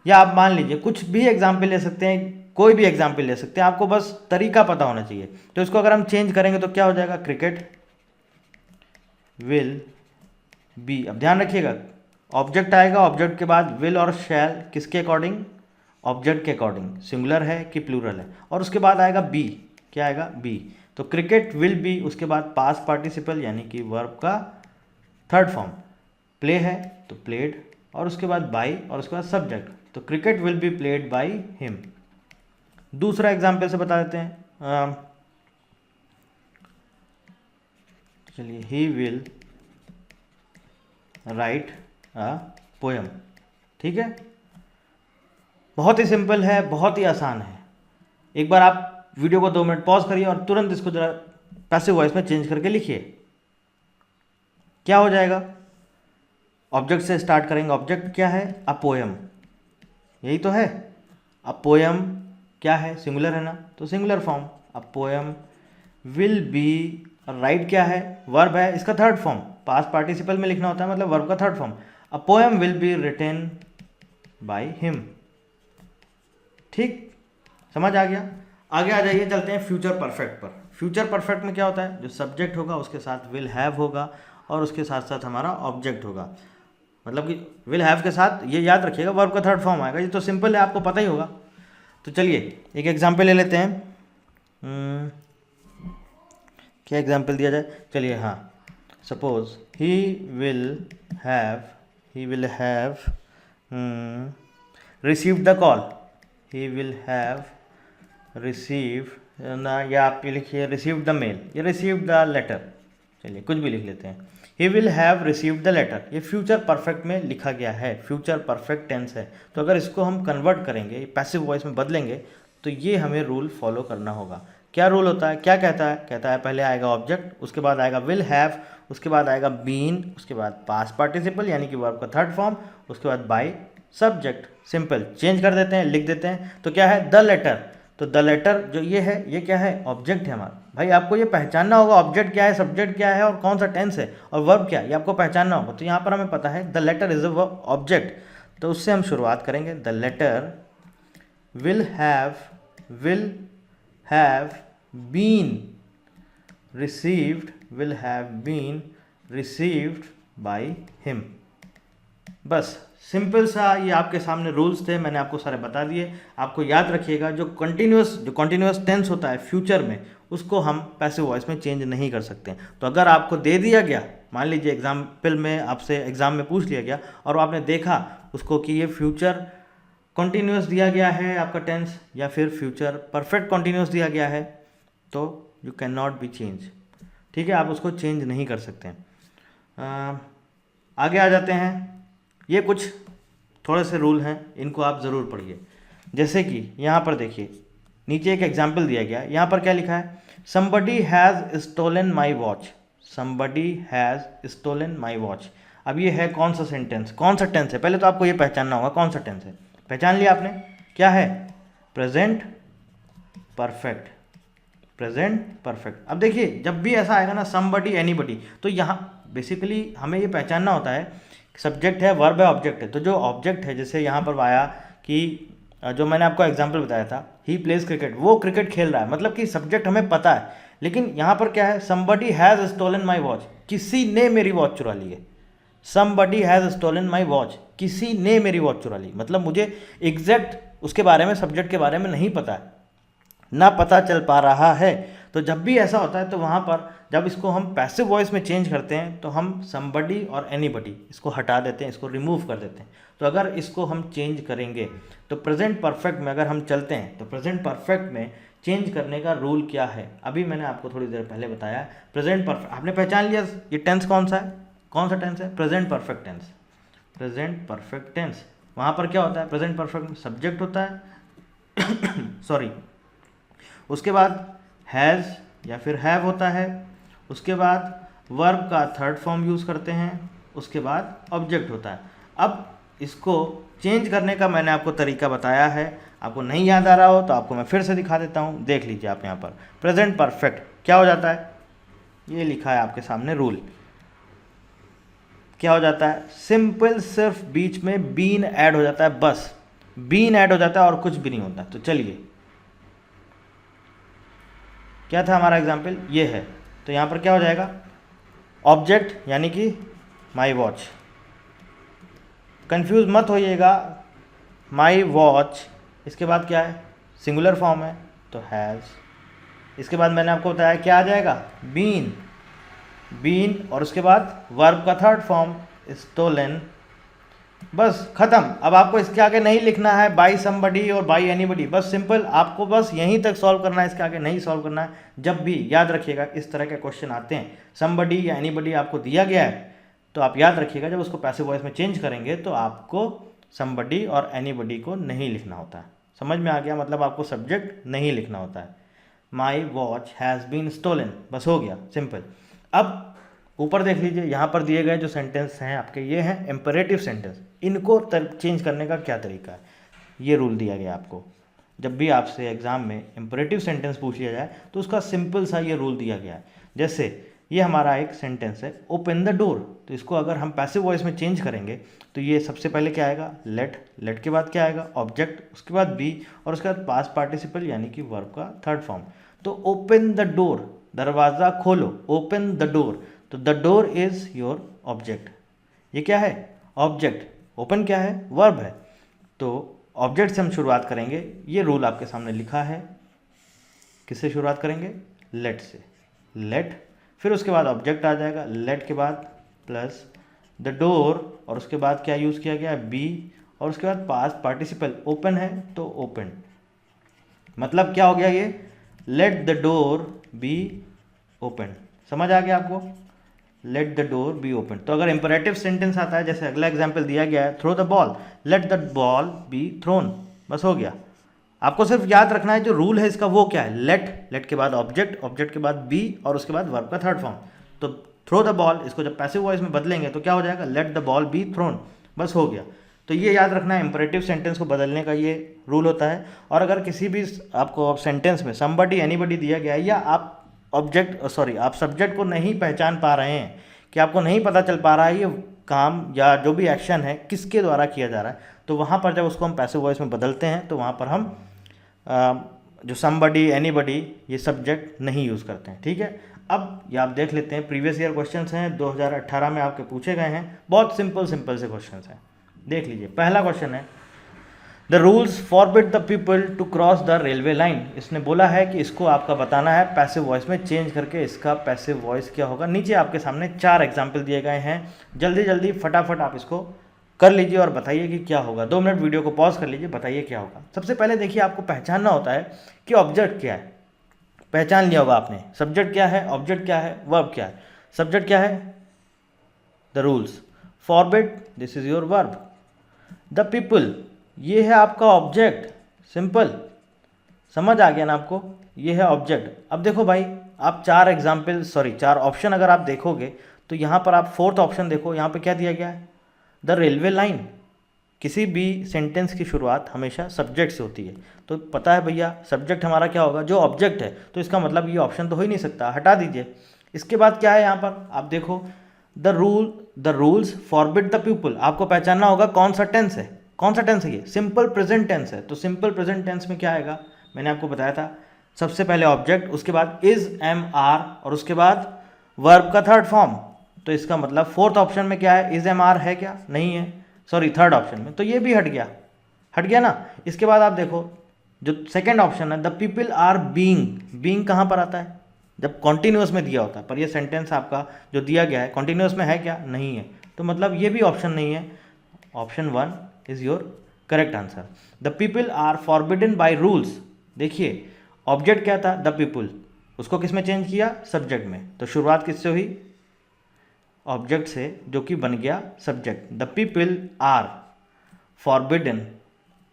या आप मान लीजिए कुछ भी एग्जाम्पल ले सकते हैं, कोई भी एग्जाम्पल ले सकते हैं, आपको बस तरीका पता होना चाहिए। तो इसको अगर हम चेंज करेंगे तो क्या हो जाएगा, क्रिकेट विल बी। अब ध्यान रखिएगा, ऑब्जेक्ट आएगा, ऑब्जेक्ट के बाद विल और शैल किसके अकॉर्डिंग, ऑब्जेक्ट के अकॉर्डिंग, सिंगुलर है कि प्लूरल है, और उसके बाद आएगा बी। क्या आएगा, बी। तो क्रिकेट विल बी, उसके बाद पास्ट पार्टिसिपल यानी कि वर्ब का थर्ड फॉर्म, प्ले है तो प्लेड, और उसके बाद बाई, और उसके बाद सब्जेक्ट। तो cricket will be played by him. दूसरा एग्जाम्पल से बता देते हैं, चलिए, he will write a poem. ठीक है, बहुत ही सिंपल है, बहुत ही आसान है। एक बार आप वीडियो को 2 मिनट पॉज करिए और तुरंत इसको जरा पैसिव वॉइस में चेंज करके लिखिए। क्या हो जाएगा, ऑब्जेक्ट से स्टार्ट करेंगे। ऑब्जेक्ट क्या है, अ पोएम, यही तो है। अ पोएम क्या है, सिंगुलर है ना, तो singular form, a poem will B. Right क्या है, वर्ब है, इसका थर्ड फॉर्म, पास्ट पार्टिसिपल में लिखना होता है, मतलब वर्ब का third form. A poem will be written by him. ठीक, समझ आ गया। आगे आ जाइए, चलते हैं फ्यूचर परफेक्ट पर। फ्यूचर परफेक्ट में क्या होता है, जो सब्जेक्ट होगा उसके साथ विल हैव होगा और उसके साथ साथ हमारा ऑब्जेक्ट होगा। मतलब कि विल हैव के साथ, ये याद रखिएगा, वर्ब का थर्ड फॉर्म आएगा। ये तो सिंपल है, आपको पता ही होगा। तो चलिए एक एग्जाम्पल ले लेते हैं। क्या एग्जाम्पल दिया जाए, चलिए, हाँ, suppose he will have received the call. He will have receive ना, या आप ये लिखिए रिसीव्ड द मेल, या रिसीव्ड द लेटर, चलिए कुछ भी लिख लेते हैं। He will have received the letter, ये फ्यूचर परफेक्ट में लिखा गया है, फ्यूचर परफेक्ट टेंस है। तो अगर इसको हम कन्वर्ट करेंगे, पैसिव वॉइस में बदलेंगे, तो ये हमें रूल फॉलो करना होगा। क्या रूल होता है, क्या कहता है, कहता है पहले आएगा ऑब्जेक्ट, उसके बाद आएगा विल हैव, उसके बाद आएगा बीन, उसके बाद पास्ट पार्टिसिपल यानी कि वर्ब का थर्ड फॉर्म, उसके बाद बाय, सब्जेक्ट। सिंपल, चेंज कर देते हैं, लिख देते हैं। तो क्या है, द लेटर। तो द लेटर जो ये है, ये क्या है, ऑब्जेक्ट है हमारा। भाई आपको ये पहचानना होगा, ऑब्जेक्ट क्या है, सब्जेक्ट क्या है, और कौन सा टेंस है, और वर्ब क्या है, ये आपको पहचानना होगा। तो यहाँ पर हमें पता है the letter is a object, तो उससे हम शुरुआत करेंगे। The letter will have been received by him. बस सिंपल सा ये आपके सामने रूल्स थे, मैंने आपको सारे बता दिए। आपको याद रखिएगा, जो कंटिन्यूस टेंस होता है फ्यूचर में, उसको हम पैसिव वॉइस में चेंज नहीं कर सकते। तो अगर आपको दे दिया गया, मान लीजिए एग्जाम्पल में आपसे एग्जाम में पूछ लिया गया और आपने देखा उसको कि ये फ्यूचर कंटिन्यूस दिया गया है आपका टेंस, या फिर फ्यूचर परफेक्ट कंटिन्यूस दिया गया है, तो you can not be change. ठीक है, आप उसको चेंज नहीं कर सकते हैं। आगे आ जाते हैं, ये कुछ थोड़े से रूल हैं, इनको आप ज़रूर पढ़िए। जैसे कि यहाँ पर देखिए, नीचे एक एग्जाम्पल दिया गया है। यहाँ पर क्या लिखा है, somebody has stolen my watch. Somebody has stolen my watch. अब ये है कौन सा सेंटेंस, कौन सा टेंस है, पहले तो आपको ये पहचानना होगा कौन सा टेंस है। पहचान लिया आपने, क्या है, प्रेजेंट परफेक्ट। Present perfect. अब देखिए, जब भी ऐसा आएगा ना, समबडी, एनीबडी, तो यहाँ बेसिकली हमें ये पहचानना होता है सब्जेक्ट है, वर्ब है, ऑब्जेक्ट है। तो जो ऑब्जेक्ट है, जैसे यहाँ पर आया कि जो मैंने आपको एग्जांपल बताया था, ही प्लेज क्रिकेट, वो क्रिकेट खेल रहा है, मतलब कि सब्जेक्ट हमें पता है। लेकिन यहाँ पर क्या है, somebody has stolen my watch, किसी ने मेरी वॉच चुरा ली है। Somebody has stolen my watch, किसी ने मेरी वॉच चुरा ली, मतलब मुझे एग्जैक्ट उसके बारे में, सब्जेक्ट के बारे में नहीं पता है, ना पता चल पा रहा है। तो जब भी ऐसा होता है तो वहाँ पर जब इसको हम पैसिव वॉइस में चेंज करते हैं तो हम समबडी और एनीबडी इसको हटा देते हैं, इसको रिमूव कर देते हैं। तो अगर इसको हम चेंज करेंगे तो प्रेजेंट परफेक्ट में अगर हम चलते हैं तो प्रेजेंट परफेक्ट में चेंज करने का रूल क्या है, अभी मैंने आपको थोड़ी देर पहले बताया। प्रेजेंट परफेक्ट आपने पहचान लिया, ये टेंस कौन सा है, कौन सा टेंस है, present perfect tense. Present perfect tense वहाँ पर क्या होता है, प्रेजेंट परफेक्ट में सब्जेक्ट होता है सॉरी, उसके बाद हैज़ या फिर हैव होता है, उसके बाद वर्ब का थर्ड फॉर्म यूज़ करते हैं, उसके बाद ऑब्जेक्ट होता है। अब इसको चेंज करने का मैंने आपको तरीका बताया है, आपको नहीं याद आ रहा हो तो आपको मैं फिर से दिखा देता हूँ। देख लीजिए आप यहाँ पर प्रेजेंट परफेक्ट क्या हो जाता है, ये लिखा है आपके सामने रूल, क्या हो जाता है, सिंपल सिर्फ बीच में बीन ऐड हो जाता है, बस बीन ऐड हो जाता है और कुछ भी नहीं होता। तो चलिए क्या था हमारा एग्जाम्पल, ये है। तो यहाँ पर क्या हो जाएगा, ऑब्जेक्ट यानी कि माई वॉच, कंफ्यूज मत होइएगा, माई वॉच, इसके बाद क्या है, सिंगुलर फॉर्म है तो हैज़, इसके बाद मैंने आपको बताया क्या आ जाएगा, बीन, बीन, और उसके बाद वर्ब का थर्ड फॉर्म स्टोलन, बस खत्म। अब आपको इसके आगे नहीं लिखना है बाई समबडी और बाई एनीबडी, बस सिंपल आपको बस यहीं तक सॉल्व करना है, इसके आगे नहीं सॉल्व करना है। जब भी याद रखिएगा इस तरह के क्वेश्चन आते हैं, समबडी या एनीबडी आपको दिया गया है तो आप याद रखिएगा जब उसको पैसिव वॉइस में चेंज करेंगे तो आपको समबडी और एनीबडी को नहीं लिखना होता है। समझ में आ गया, मतलब आपको सब्जेक्ट नहीं लिखना होता है। My watch has been stolen, बस हो गया सिंपल। अब ऊपर देख लीजिए, यहाँ पर दिए गए जो सेंटेंस हैं आपके, ये हैं इम्परेटिव सेंटेंस, इनको चेंज करने का क्या तरीका है, ये रूल दिया गया आपको। जब भी आपसे एग्जाम में इम्परेटिव सेंटेंस पूछ लिया जाए तो उसका सिंपल सा ये रूल दिया गया है। जैसे ये हमारा एक सेंटेंस है, ओपन द डोर, तो इसको अगर हम पैसिव वॉइस में चेंज करेंगे तो ये सबसे पहले क्या आएगा, लेट, लेट के बाद क्या आएगा, ऑब्जेक्ट, उसके बाद बी, और उसके बाद पास्ट पार्टिसिपल यानी कि वर्ब का थर्ड फॉर्म। तो ओपन द डोर, दरवाज़ा खोलो, ओपन द डोर, तो the door is your object, ये क्या है, ऑब्जेक्ट, ओपन क्या है, वर्ब है, तो ऑब्जेक्ट से हम शुरुआत करेंगे। ये रूल आपके सामने लिखा है, किससे शुरुआत करेंगे, लेट से, लेट, फिर उसके बाद ऑब्जेक्ट आ जाएगा, लेट के बाद प्लस द डोर, और उसके बाद क्या यूज़ किया गया, बी, और उसके बाद पास्ट पार्टिसिपल, ओपन है तो ओपन, मतलब क्या हो गया ये, let the door be open. समझ आ गया आपको, let the door be open. तो अगर इंपरेटिव सेंटेंस आता है, जैसे अगला एग्जाम्पल दिया गया है, throw the ball, let the ball be thrown, बस हो गया। आपको सिर्फ याद रखना है जो रूल है इसका वो क्या है, लेट, लेट के बाद ऑब्जेक्ट, ऑब्जेक्ट के बाद बी, और उसके बाद वर्ब का थर्ड फॉर्म। तो थ्रो द बॉल, इसको जब पैसिव वॉइस में बदलेंगे तो क्या हो जाएगा, late the ball be thrown, बस हो गया। तो ये याद रखना है, इंपरेटिव सेंटेंस को बदलने का ये रूल होता है। और अगर किसी भी आपको सेंटेंस में समबडी एनीबडी दिया गया है, या आप ऑब्जेक्ट सॉरी आप सब्जेक्ट को नहीं पहचान पा रहे हैं, कि आपको नहीं पता चल पा रहा है ये काम या जो भी एक्शन है किसके द्वारा किया जा रहा है, तो वहाँ पर जब उसको हम पैसिव वॉइस में बदलते हैं तो वहाँ पर हम जो समबडी एनीबडी ये सब्जेक्ट नहीं यूज़ करते हैं। ठीक है, अब ये आप देख लेते हैं, प्रीवियस ईयर क्वेश्चंस हैं, 2018 में आपके पूछे गए हैं, बहुत सिंपल सिंपल से क्वेश्चंस हैं। देख लीजिए, पहला क्वेश्चन है, the rules forbid the people to cross the railway line. इसने बोला है कि इसको आपका बताना है पैसिव वॉइस में चेंज करके, इसका पैसिव वॉइस क्या होगा। नीचे आपके सामने 4 एग्जाम्पल दिए गए हैं, जल्दी जल्दी फटाफट आप इसको कर लीजिए और बताइए कि क्या होगा। 2 मिनट वीडियो को पॉज कर लीजिए, बताइए क्या होगा। सबसे पहले देखिए, आपको पहचानना होता है कि ऑब्जेक्ट क्या है, पहचान लिया होगा आपने, सब्जेक्ट क्या है, ऑब्जेक्ट क्या है, वर्ब क्या है। सब्जेक्ट क्या है, the rules, forbid this is your verb, the people ये है आपका ऑब्जेक्ट, सिंपल, समझ आ गया ना आपको, ये है ऑब्जेक्ट। अब देखो भाई, आप 4 ऑप्शन अगर आप देखोगे तो यहाँ पर आप 4th ऑप्शन देखो, यहाँ पे क्या दिया गया है, द रेलवे लाइन। किसी भी सेंटेंस की शुरुआत हमेशा सब्जेक्ट से होती है, तो पता है भैया सब्जेक्ट हमारा क्या होगा, जो ऑब्जेक्ट है, तो इसका मतलब ये ऑप्शन तो हो ही नहीं सकता, हटा दीजिए। इसके बाद क्या है यहाँ पर आप देखो, the rules forbid the people. आपको पहचानना होगा कौन सा टेंस है, कौन सा टेंस है ये, सिंपल प्रेजेंट टेंस है। तो सिंपल प्रेजेंट टेंस में क्या आएगा, मैंने आपको बताया था, सबसे पहले ऑब्जेक्ट, उसके बाद इज एम आर, और उसके बाद वर्ब का थर्ड फॉर्म। तो इसका मतलब 4th ऑप्शन में क्या है, इज एम आर है क्या, नहीं है, सॉरी 3rd ऑप्शन में, तो ये भी हट गया ना। इसके बाद आप देखो जो 2nd ऑप्शन है, the people are being, being कहाँ पर आता है, जब कॉन्टिन्यूस में दिया होता है, पर ये सेंटेंस आपका जो दिया गया है कॉन्टिन्यूस में है क्या, नहीं है, तो मतलब ये भी ऑप्शन नहीं है। Option 1 is your correct answer. The people are forbidden by rules, देखिए ऑब्जेक्ट क्या था, द पीपल, उसको किस में चेंज किया, सब्जेक्ट में, तो शुरुआत किससे हुई, ऑब्जेक्ट से, जो कि बन गया subject. The people are forbidden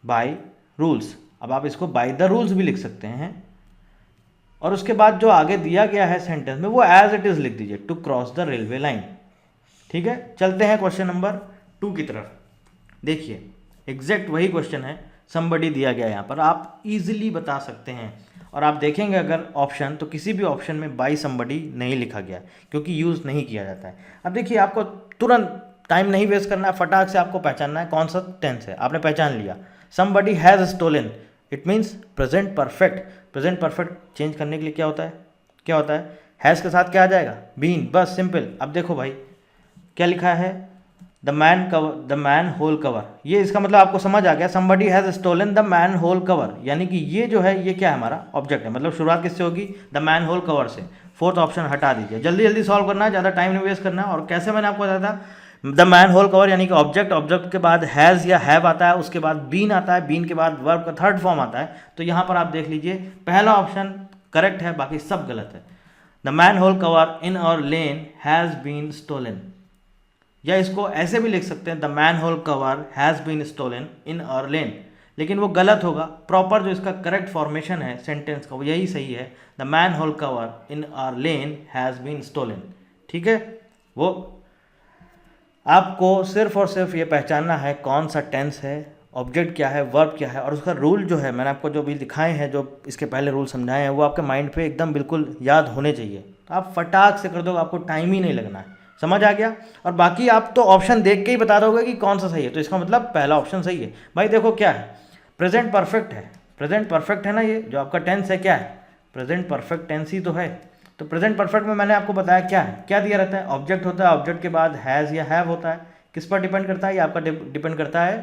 by rules, अब आप इसको बाय द रूल्स भी लिख सकते हैं, और उसके बाद जो आगे दिया गया है सेंटेंस में वो एज इट इज लिख दीजिए, to cross the railway line. ठीक है, चलते हैं क्वेश्चन नंबर 2 की तरफ। देखिए एग्जैक्ट वही क्वेश्चन है, समबडी दिया गया है यहाँ पर, आप इजीली बता सकते हैं। और आप देखेंगे अगर ऑप्शन, तो किसी भी ऑप्शन में बाई समबडी नहीं लिखा गया क्योंकि यूज़ नहीं किया जाता है। अब देखिए आपको तुरंत टाइम नहीं वेस्ट करना है, फटाक से आपको पहचानना है कौन सा टेंस है। आपने पहचान लिया, somebody has stolen, it means present perfect. Present perfect change करने के लिए क्या होता है, क्या होता है, हैज़ के साथ क्या आ जाएगा, बीन, बस सिंपल। अब देखो भाई क्या लिखा है, द मैन होल कवर, ये इसका मतलब आपको समझ आ गया, somebody has stolen the manhole cover, यानी कि ये जो है ये क्या है, हमारा ऑब्जेक्ट है, मतलब शुरुआत किससे होगी, द मैन होल कवर से। फोर्थ ऑप्शन हटा दीजिए, जल्दी जल्दी सॉल्व करना है, ज़्यादा टाइम नहीं वेस्ट करना है। और कैसे मैंने आपको बताया था, द मैन होल कवर यानी कि ऑब्जेक्ट, ऑब्जेक्ट के बाद हैज़ या हैव आता है, उसके बाद बीन आता है, बीन के बाद वर्ब का थर्ड फॉर्म आता है। तो यहाँ पर आप देख लीजिए पहला ऑप्शन करेक्ट है, बाकी सब गलत है। The manhole cover in our lane has been stolen, या इसको ऐसे भी लिख सकते हैं, the manhole cover has been stolen in our lane, लेकिन वो गलत होगा। प्रॉपर जो इसका करेक्ट फॉर्मेशन है सेंटेंस का वो यही सही है, the manhole cover in our lane has been stolen. ठीक है, वो आपको सिर्फ और सिर्फ ये पहचानना है कौन सा टेंस है, ऑब्जेक्ट क्या है, वर्ब क्या है, और उसका रूल जो है मैंने आपको जो भी दिखाए हैं, जो इसके पहले रूल समझाए हैं, वो आपके माइंड पे एकदम बिल्कुल याद होने चाहिए। तो आप फटाक से कर दो, आपको टाइम ही नहीं लगना है। समझ आ गया? और बाकी आप तो ऑप्शन देख के ही बता दोगे कि कौन सा सही है, तो इसका मतलब पहला ऑप्शन सही है। भाई देखो क्या है, प्रेजेंट परफेक्ट है, प्रेजेंट परफेक्ट है ना, ये जो आपका टेंस है क्या है, प्रेजेंट परफेक्ट टेंस ही तो है। तो प्रेजेंट परफेक्ट में मैंने आपको बताया क्या है, क्या दिया रहता है, ऑब्जेक्ट होता है, ऑब्जेक्ट के बाद हैज़ या हैव होता है। किस पर डिपेंड करता है, ये आपका डिपेंड करता है,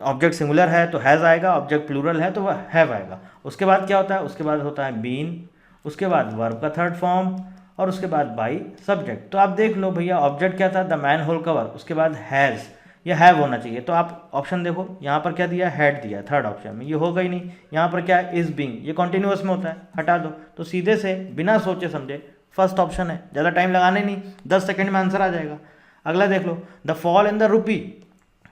ऑब्जेक्ट सिंगुलर है तो हैज़ आएगा, ऑब्जेक्ट प्लूरल है तो वह हैव आएगा। उसके बाद क्या होता है, उसके बाद होता है बीन, उसके बाद वर्ब का थर्ड फॉर्म, और उसके बाद बाई सब्जेक्ट। तो आप देख लो भैया, ऑब्जेक्ट क्या था, द मैन होल कवर, उसके बाद हैज़ या हैव होना चाहिए। तो आप ऑप्शन देखो, यहाँ पर क्या दिया, हैड दिया थर्ड ऑप्शन में, ये होगा ही नहीं। यहाँ पर क्या है, इज बीइंग, ये कॉन्टिन्यूअस में होता है, हटा दो। तो सीधे से बिना सोचे समझे फर्स्ट ऑप्शन है, ज़्यादा टाइम लगाने नहीं, 10 सेकंड में आंसर आ जाएगा। अगला देख लो, the fall in the rupee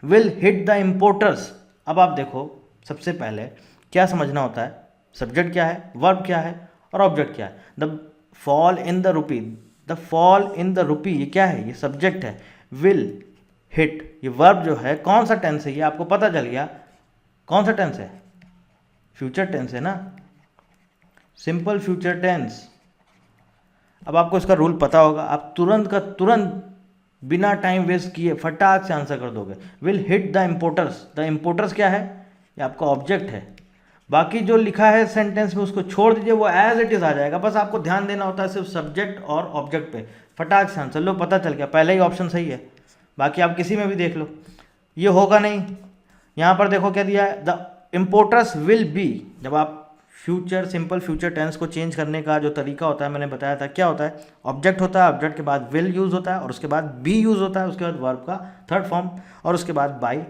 will hit the importers. अब आप देखो, सबसे पहले क्या समझना होता है, सब्जेक्ट क्या है, वर्ब क्या है, और ऑब्जेक्ट क्या है। द फॉल इन द रूपी, द फॉल इन द रूपी ये क्या है, ये सब्जेक्ट है। विल हिट ये वर्ब जो है, कौन सा टेंस है, ये आपको पता चल गया कौन सा टेंस है, फ्यूचर टेंस है ना, सिंपल फ्यूचर टेंस। अब आपको इसका रूल पता होगा, आप तुरंत का तुरंत बिना टाइम वेस्ट किए फटाक से आंसर कर दोगे। Will hit the importers, the importers क्या है, ये आपका ऑब्जेक्ट है। बाकी जो लिखा है सेंटेंस में उसको छोड़ दीजिए, वो एज इट इज आ जाएगा। बस आपको ध्यान देना होता है सिर्फ सब्जेक्ट और ऑब्जेक्ट पे, फटाक से आंसर लो, पता चल गया, पहले ही ऑप्शन सही है। बाकी आप किसी में भी देख लो, ये होगा नहीं। यहाँ पर देखो क्या दिया है, द इम्पोर्टर्स विल बी। जब आप फ्यूचर, सिंपल फ्यूचर टेंस को चेंज करने का जो तरीका होता है मैंने बताया था, क्या होता है, ऑब्जेक्ट होता है, ऑब्जेक्ट के बाद विल यूज़ होता है, और उसके बाद बी यूज़ होता है, उसके बाद वर्ब का थर्ड फॉर्म, और उसके बाद बाई,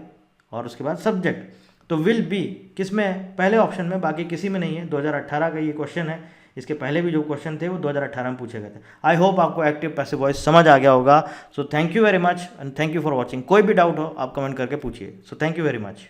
और उसके बाद सब्जेक्ट। तो विल बी किस में है, पहले ऑप्शन में, बाकी किसी में नहीं है। 2018 का ये क्वेश्चन है, इसके पहले भी जो क्वेश्चन थे वो 2018 में पूछे गए थे। आई होप आपको एक्टिव पैसिव वॉइस समझ आ गया होगा। So thank you very much and thank you for watching. कोई भी डाउट हो आप कमेंट करके पूछिए। So thank you very much.